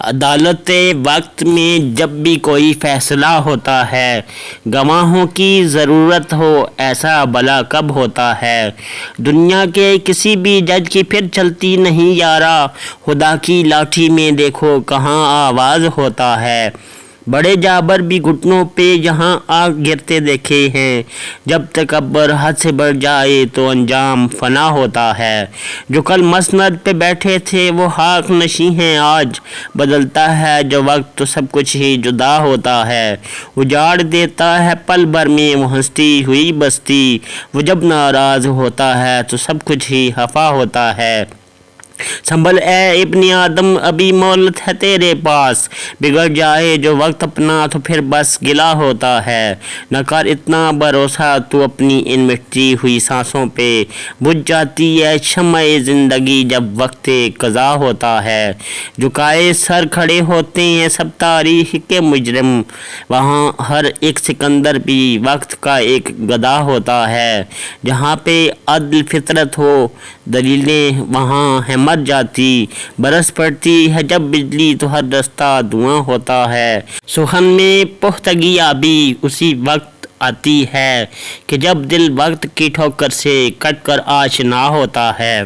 عدالت وقت میں جب بھی کوئی فیصلہ ہوتا ہے، گواہوں کی ضرورت ہو، ایسا بھلا کب ہوتا ہے؟ دنیا کے کسی بھی جج کی پھر چلتی نہیں یارا، خدا کی لاٹھی میں دیکھو کہاں آواز ہوتا ہے۔ بڑے جابر بھی گھٹنوں پہ یہاں آ گرتے دیکھے ہیں، جب تکبر حد سے بڑھ جائے تو انجام فنا ہوتا ہے۔ جو کل مسند پہ بیٹھے تھے وہ خاک نشیں ہیں آج، بدلتا ہے جو وقت تو سب کچھ ہی جدا ہوتا ہے۔ اجاڑ دیتا ہے پل بھر میں وہ ہنستی ہوئی بستی، وہ جب ناراض ہوتا ہے تو سب کچھ ہی خفا ہوتا ہے۔ سنبھل اے ابن آدم ابھی مہلت ہے تیرے پاس، بگڑ جائے جو وقت اپنا تو پھر بس گلا ہوتا ہے۔ نہ کر اتنا بھروسہ تو اپنی ان مٹتی ہوئی سانسوں پہ، بجھ جاتی ہے شمع زندگی جب وقت قضا ہوتا ہے۔ جھکائے سر کھڑے ہوتے ہیں سب تاریخ کے مجرم، وہاں ہر ایک سکندر بھی وقت کا ایک گدھا ہوتا ہے۔ جہاں پہ عدل فطرت ہو دلیلیں وہاں ہے مر جاتی، برس پڑتی ہے جب بجلی تو ہر رستہ دھواں ہوتا ہے۔ سخن میں پختگی بھی اسی وقت آتی ہے کہ جب دل وقت کی ٹھوکر سے کٹ کر آشنا ہوتا ہے۔